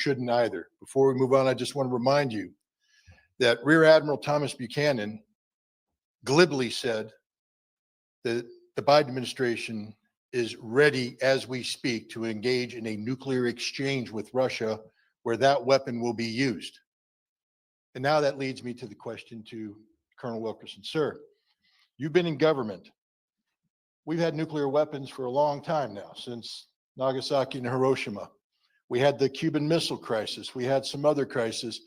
shouldn't either. Before we move on, I just want to remind you that Rear Admiral Thomas Buchanan glibly said that the Biden administration is ready as we speak to engage in a nuclear exchange with Russia where that weapon will be used. And now that leads me to the question to Colonel Wilkerson. Sir, you've been in government. We've had nuclear weapons for a long time now, since Nagasaki and Hiroshima. We had the Cuban Missile Crisis. We had some other crises,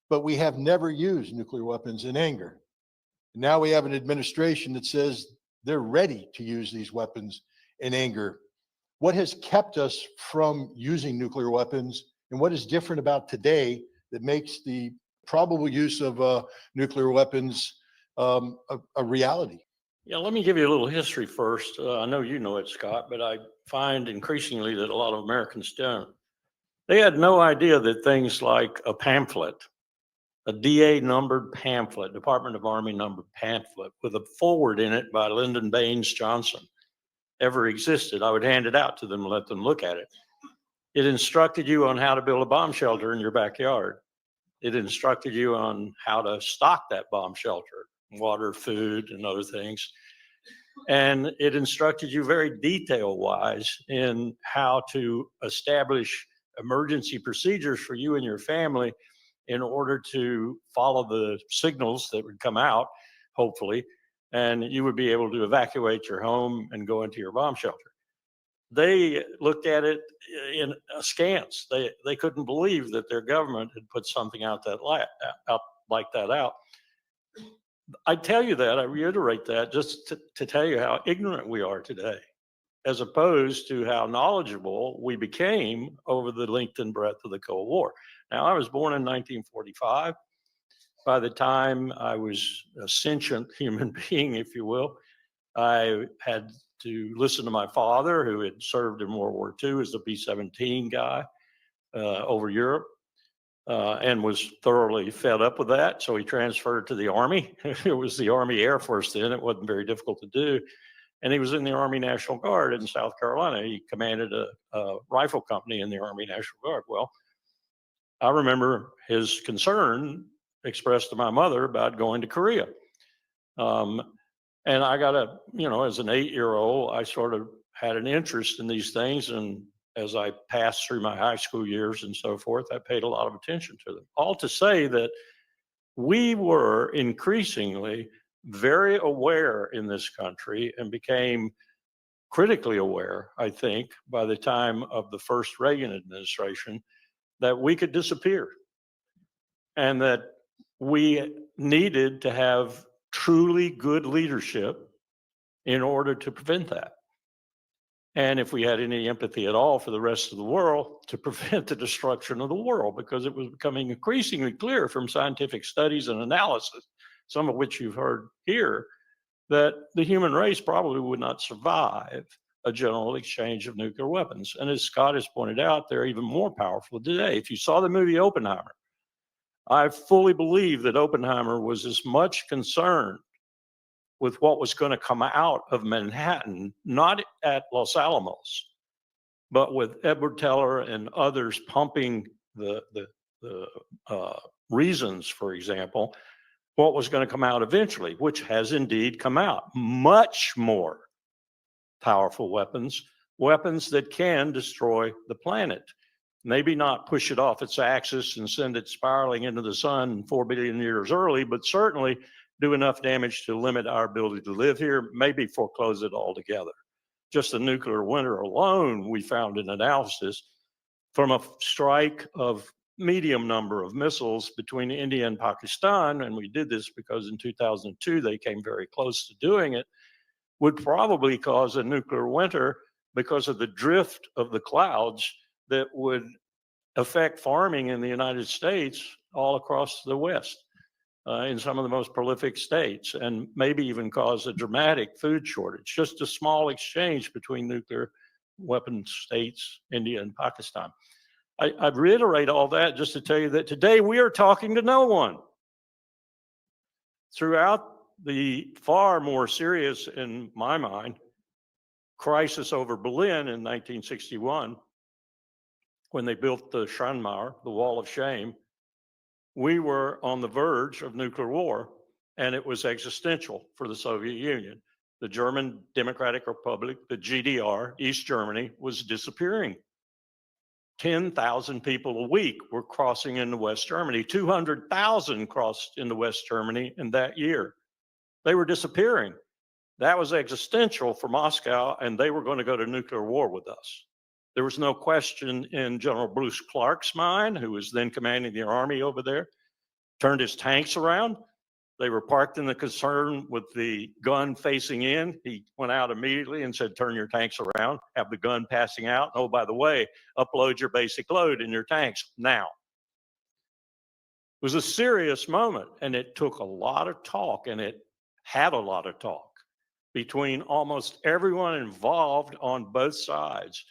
but we have never used nuclear weapons in anger. Now we have an administration that says they're ready to use these weapons in anger. What has kept us from using nuclear weapons, and what is different about today that makes the probable use of nuclear weapons a reality? Yeah, let me give you a little history first. I know you know it, Scott, but I find increasingly that a lot of Americans don't. They had no idea that things like a pamphlet, a DA numbered pamphlet, Department of Army numbered pamphlet with a foreword in it by Lyndon Baines Johnson ever existed. I would hand it out to them and let them look at it. It instructed you on how to build a bomb shelter in your backyard. It instructed you on how to stock that bomb shelter, water, food, and other things. And it instructed you very detail-wise in how to establish emergency procedures for you and your family in order to follow the signals that would come out, hopefully, and you would be able to evacuate your home and go into your bomb shelter. They looked at it in askance. They couldn't believe that their government had put something out like that out. I tell you that, I reiterate that just to tell you how ignorant we are today, as opposed to how knowledgeable we became over the length and breadth of the Cold War. Now, I was born in 1945. By the time I was a sentient human being, if you will, I had to listen to my father, who had served in World War II as the B-17 guy over Europe, and was thoroughly fed up with that. So he transferred to the Army. It was the Army Air Force then. It wasn't very difficult to do. And he was in the Army National Guard in South Carolina. He commanded a rifle company in the Army National Guard. Well, I remember his concern expressed to my mother about going to Korea. And I got as an 8-year-old, I sort of had an interest in these things. And as I passed through my high school years and so forth, I paid a lot of attention to them. All to say that we were increasingly very aware in this country and became critically aware, I think, by the time of the first Reagan administration, that we could disappear and that we needed to have truly good leadership in order to prevent that. And if we had any empathy at all for the rest of the world, to prevent the destruction of the world, because it was becoming increasingly clear from scientific studies and analysis, some of which you've heard here, that the human race probably would not survive a general exchange of nuclear weapons. And as Scott has pointed out, they're even more powerful today. If you saw the movie Oppenheimer, I fully believe that Oppenheimer was as much concerned with what was going to come out of Manhattan, not at Los Alamos, but with Edward Teller and others pumping the reasons, for example, what was going to come out eventually, which has indeed come out. Much more powerful weapons that can destroy the planet. Maybe not push it off its axis and send it spiraling into the sun 4 billion years early, but certainly do enough damage to limit our ability to live here, maybe foreclose it altogether. Just the nuclear winter alone, we found an analysis from a strike of medium number of missiles between India and Pakistan, and we did this because in 2002 they came very close to doing it, would probably cause a nuclear winter because of the drift of the clouds that would affect farming in the United States all across the West, in some of the most prolific states, and maybe even cause a dramatic food shortage. Just a small exchange between nuclear weapon states, India and Pakistan. I reiterate all that just to tell you that today we are talking to no one. Throughout the far more serious, in my mind, crisis over Berlin in 1961, when they built the Scheinmauer, the Wall of Shame, we were on the verge of nuclear war, and it was existential for the Soviet Union. The German Democratic Republic, the GDR, East Germany, was disappearing. 10,000 people a week were crossing into West Germany. 200,000 crossed into West Germany in that year. They were disappearing. That was existential for Moscow, and they were going to go to nuclear war with us. There was no question in General Bruce Clark's mind, who was then commanding the army over there, turned his tanks around. They were parked in the concern with the gun facing in. He went out immediately and said, turn your tanks around, have the gun passing out. Oh, by the way, upload your basic load in your tanks now. It was a serious moment, and it took a lot of talk, and it had a lot of talk between almost everyone involved on both sides.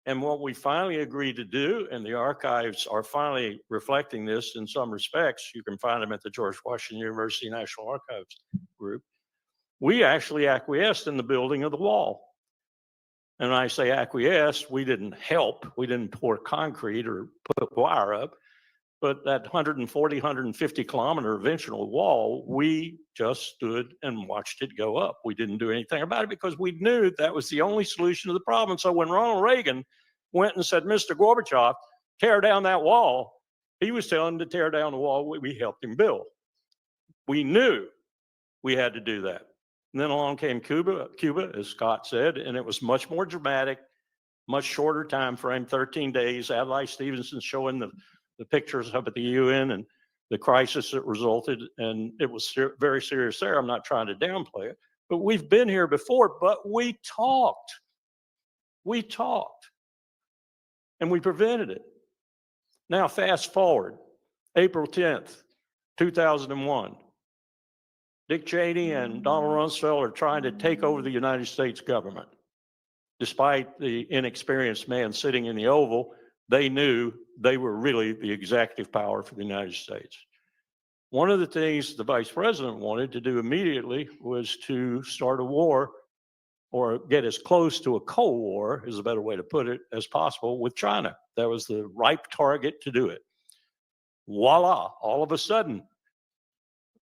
And what we finally agreed to do, and the archives are finally reflecting this in some respects, you can find them at the George Washington University National Archives group, we actually acquiesced in the building of the wall. And when I say acquiesced, we didn't help, we didn't pour concrete or put wire up, but that 140, 150 kilometer eventual wall, we just stood and watched it go up. We didn't do anything about it because we knew that was the only solution to the problem. So when Ronald Reagan went and said, Mr. Gorbachev, tear down that wall, he was telling him to tear down the wall we helped him build. We knew we had to do that. And then along came Cuba, as Scott said, and it was much more dramatic, much shorter time frame, 13 days. Adlai Stevenson showing the pictures up at the UN and the crisis that resulted, and it was very serious there. I'm not trying to downplay it, but we've been here before, but we talked, and we prevented it. Now fast forward, April 10th, 2001. Dick Cheney and Donald Rumsfeld are trying to take over the United States government. Despite the inexperienced man sitting in the Oval, they knew they were really the executive power for the United States. One of the things the vice president wanted to do immediately was to start a war, or get as close to a Cold War, is a better way to put it, as possible with China. That was the ripe target to do it. Voila, all of a sudden,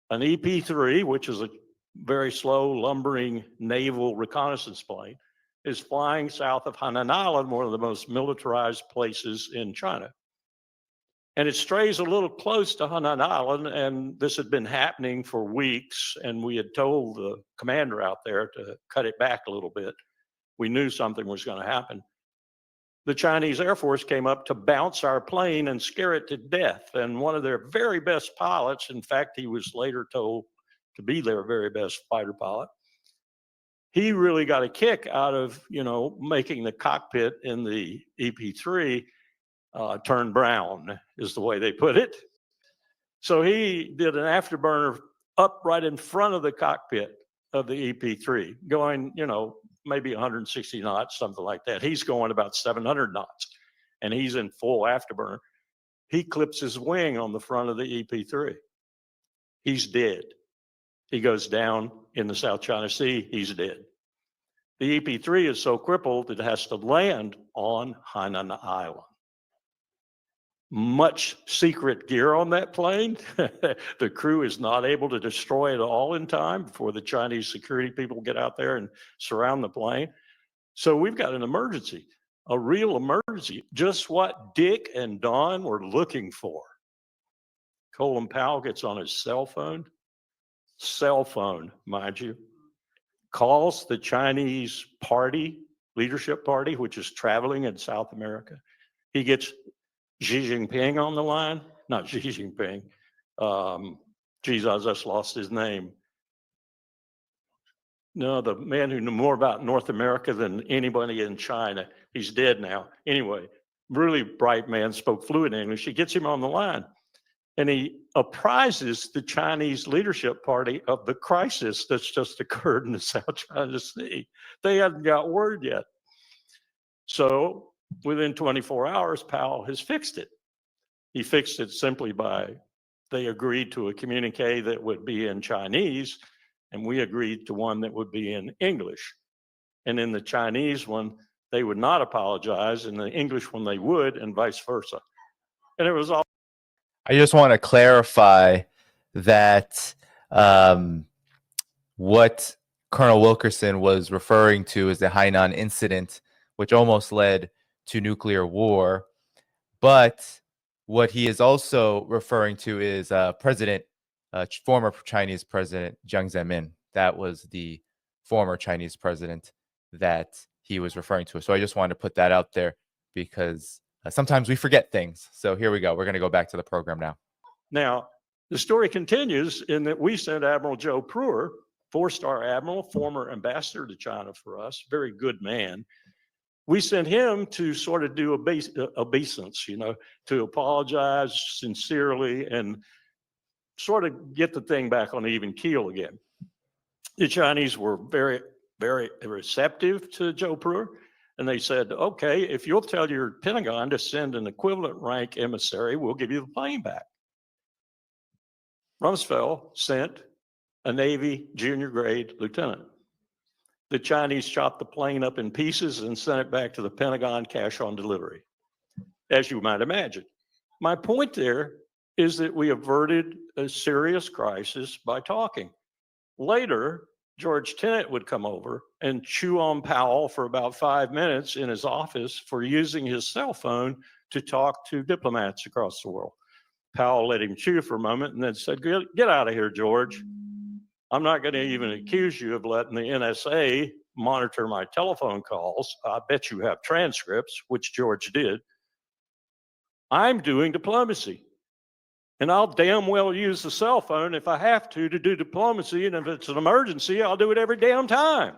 an EP-3, which is a very slow, lumbering naval reconnaissance plane, is flying south of Hainan Island, one of the most militarized places in China. And it strays a little close to Hainan Island, and this had been happening for weeks, and we had told the commander out there to cut it back a little bit. We knew something was going to happen. The Chinese Air Force came up to bounce our plane and scare it to death. And one of their very best pilots, in fact, he was later told to be their very best fighter pilot, he really got a kick out of, making the cockpit in the EP-3 turn brown, is the way they put it. So he did an afterburner up right in front of the cockpit of the EP-3, going, maybe 160 knots, something like that. He's going about 700 knots, and he's in full afterburner. He clips his wing on the front of the EP-3. He's dead. He goes down in the South China Sea. He's dead. The EP-3 is so crippled that it has to land on Hainan Island. Much secret gear on that plane. The crew is not able to destroy it all in time before the Chinese security people get out there and surround the plane. So we've got an emergency, a real emergency, just what Dick and Don were looking for. Colin Powell gets on his cell phone, mind you, calls the Chinese leadership party, which is traveling in South America. He gets Xi Jinping on the line, not Xi Jinping. Geez, I just lost his name. No, the man who knew more about North America than anybody in China. He's dead now. Anyway, really bright man, spoke fluent English. He gets him on the line, and he apprises the Chinese leadership party of the crisis that's just occurred in the South China Sea. They hadn't got word yet. So within 24 hours, Powell has fixed it. He fixed it simply by, they agreed to a communique that would be in Chinese, and we agreed to one that would be in English. And in the Chinese one, they would not apologize, and the English when they would, and vice versa. And it was all. I just want to clarify that what Colonel Wilkerson was referring to is the Hainan incident, which almost led to nuclear war. But what he is also referring to is former Chinese President Jiang Zemin. That was the former Chinese president that he was referring to. So I just wanted to put that out there because sometimes we forget things. So here we go. We're going to go back to the program now. Now, the story continues in that we sent Admiral Joe Pruer, four-star admiral, former ambassador to China for us, very good man. We sent him to sort of do obeisance, to apologize sincerely and sort of get the thing back on even keel again. The Chinese were very, very receptive to Joe Pruer, and they said, okay, if you'll tell your Pentagon to send an equivalent rank emissary, we'll give you the plane back. Rumsfeld sent a Navy junior grade lieutenant. The Chinese chopped the plane up in pieces and sent it back to the Pentagon cash on delivery, as you might imagine. My point there is that we averted a serious crisis by talking. Later, George Tenet would come over and chew on Powell for about 5 minutes in his office for using his cell phone to talk to diplomats across the world. Powell let him chew for a moment and then said, get out of here, George. I'm not going to even accuse you of letting the NSA monitor my telephone calls. I bet you have transcripts, which George did. I'm doing diplomacy. And I'll damn well use the cell phone if I have to do diplomacy. And if it's an emergency, I'll do it every damn time.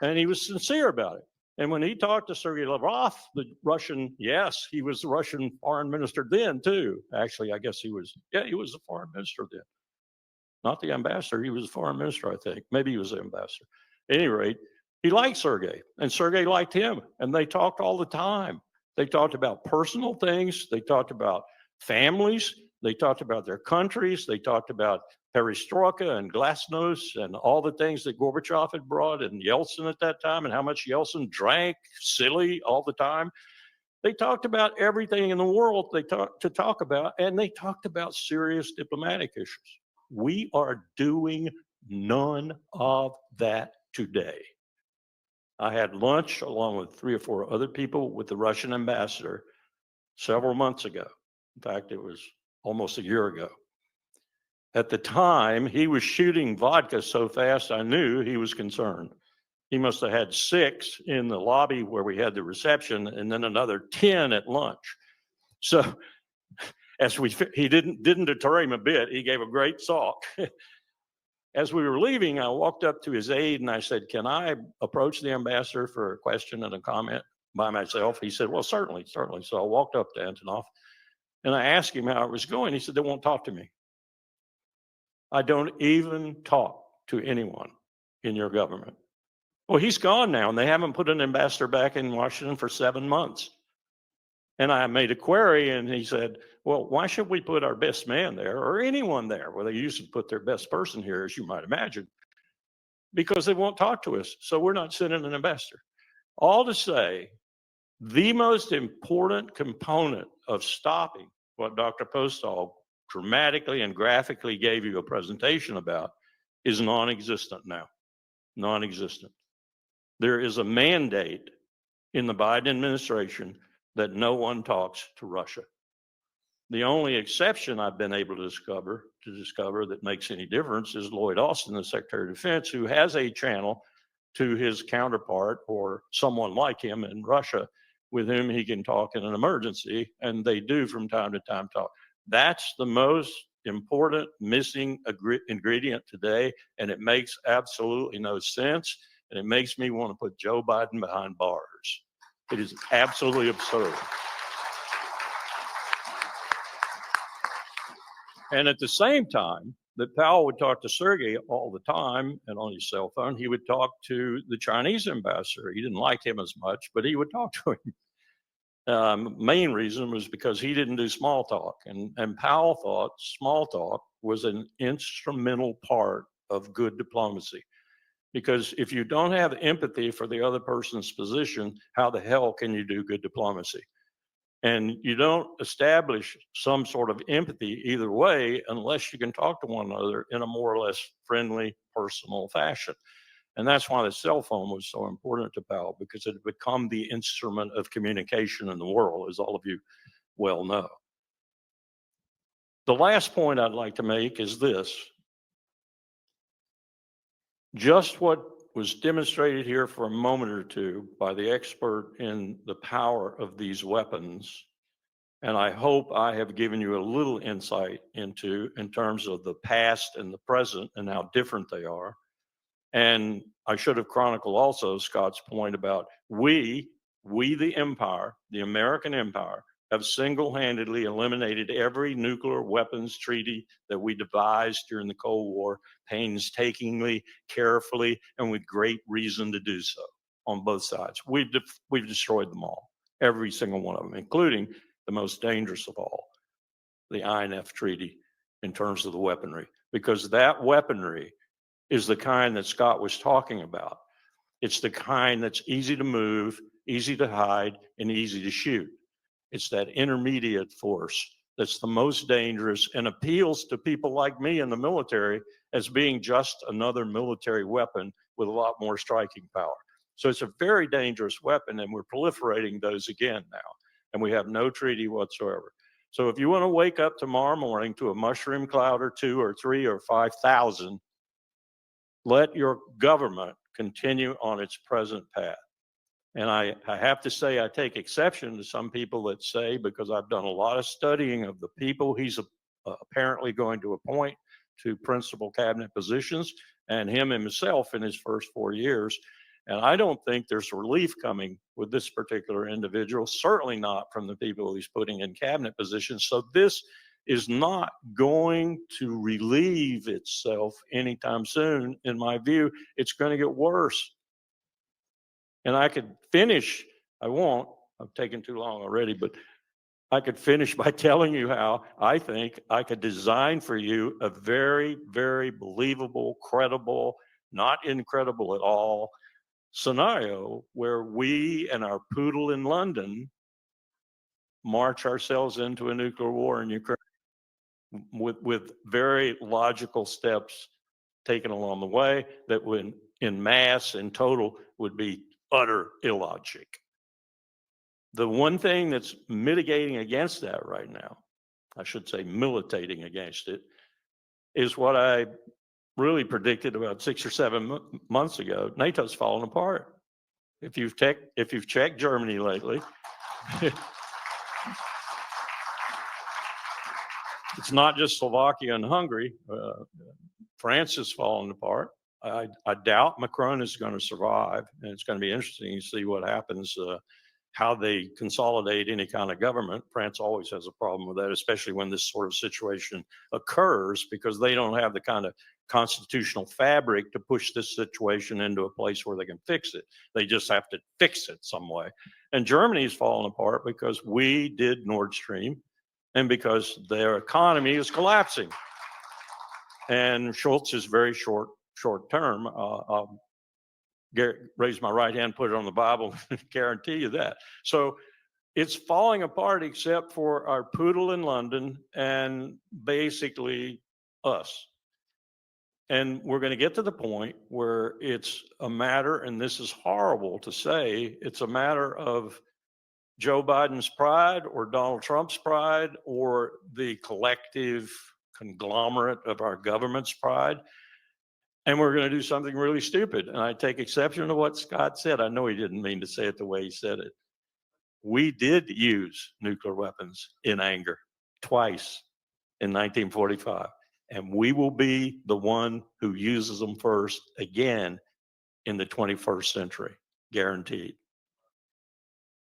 And he was sincere about it. And when he talked to Sergei Lavrov, the Russian, yes, he was the Russian foreign minister then too. Actually, I guess he was the foreign minister then. Not the ambassador, he was the foreign minister, I think. Maybe he was the ambassador. At any rate, he liked Sergei, and Sergei liked him. And they talked all the time. They talked about personal things. They talked about families. They talked about their countries. They talked about perestroika and glasnost and all the things that Gorbachev had brought and Yeltsin at that time and how much Yeltsin drank silly all the time. They talked about everything in the world they talk about, and they talked about serious diplomatic issues. We are doing none of that today. I had lunch along with 3 or 4 other people with the Russian ambassador several months ago. In fact, it was almost a year ago. At the time, he was shooting vodka so fast I knew he was concerned. He must have had 6 in the lobby where we had the reception and then another 10 at lunch. So he didn't deter him a bit. He gave a great talk. As we were leaving, I walked up to his aide and I said, can I approach the ambassador for a question and a comment by myself? He said, well, certainly. So I walked up to Antonov and I asked him how it was going. He said, they won't talk to me. I don't even talk to anyone in your government. Well, he's gone now and they haven't put an ambassador back in Washington for 7 months. And I made a query and he said, well, why should we put our best man there or anyone there? Well, they usually put their best person here, as you might imagine, because they won't talk to us. So we're not sending an ambassador. All to say, the most important component of stopping what Dr. Postol dramatically and graphically gave you a presentation about is non-existent now. Non-existent. There is a mandate in the Biden administration that no one talks to Russia. The only exception I've been able to discover that makes any difference is Lloyd Austin, the Secretary of Defense, who has a channel to his counterpart or someone like him in Russia with whom he can talk in an emergency, and they do from time to time talk. That's the most important missing ingredient today, and it makes absolutely no sense, and it makes me want to put Joe Biden behind bars. It is absolutely absurd. And at the same time that Powell would talk to Sergei all the time and on his cell phone, he would talk to the Chinese ambassador. He didn't like him as much, but he would talk to him. Main reason was because he didn't do small talk. And Powell thought small talk was an instrumental part of good diplomacy. Because if you don't have empathy for the other person's position, how the hell can you do good diplomacy? And you don't establish some sort of empathy either way unless you can talk to one another in a more or less friendly, personal fashion. And that's why the cell phone was so important to Powell, because it had become the instrument of communication in the world, as all of you well know. The last point I'd like to make is this. Just what was demonstrated here for a moment or two by the expert in the power of these weapons, and I hope I have given you a little insight into in terms of the past and the present and how different they are. And I should have chronicled also Scott's point about we the empire, the American empire, have single-handedly eliminated every nuclear weapons treaty that we devised during the Cold War, painstakingly, carefully, and with great reason to do so on both sides. We've destroyed them all, every single one of them, including the most dangerous of all, the INF Treaty, in terms of the weaponry, because that weaponry is the kind that Scott was talking about. It's the kind that's easy to move, easy to hide, and easy to shoot. It's that intermediate force that's the most dangerous and appeals to people like me in the military as being just another military weapon with a lot more striking power. So it's a very dangerous weapon, and we're proliferating those again now, and we have no treaty whatsoever. So if you want to wake up tomorrow morning to a mushroom cloud or 2 or 3 or 5,000, let your government continue on its present path. And I have to say, I take exception to some people that say, because I've done a lot of studying of the people he's apparently going to appoint to principal cabinet positions, and him himself in his first 4 years. And I don't think there's relief coming with this particular individual, certainly not from the people he's putting in cabinet positions. So this is not going to relieve itself anytime soon. In my view, it's going to get worse. And I could finish, I won't, I've taken too long already, but I could finish by telling you how I think I could design for you a very, very believable, credible, not incredible at all scenario where we and our poodle in London march ourselves into a nuclear war in Ukraine with very logical steps taken along the way that would, in mass, in total, would be utter illogic. The one thing that's mitigating against that right now, I should say militating against it, is what I really predicted about 6 or 7 months ago. NATO's fallen apart. If you've checked Germany lately, it's not just Slovakia and Hungary. France has fallen apart. I doubt Macron is going to survive, and it's going to be interesting to see what happens, how they consolidate any kind of government. France always has a problem with that, especially when this sort of situation occurs, because they don't have the kind of constitutional fabric to push this situation into a place where they can fix it. They just have to fix it some way. And Germany's fallen apart because we did Nord Stream and because their economy is collapsing. And Schultz is very short term. I'll raise my right hand, put it on the Bible, guarantee you that. So it's falling apart except for our poodle in London and basically us. And we're going to get to the point where it's a matter, and this is horrible to say, it's a matter of Joe Biden's pride or Donald Trump's pride or the collective conglomerate of our government's pride. And we're going to do something really stupid. And I take exception to what Scott said. I know he didn't mean to say it the way he said it. We did use nuclear weapons in anger twice in 1945. And we will be the one who uses them first again in the 21st century, guaranteed.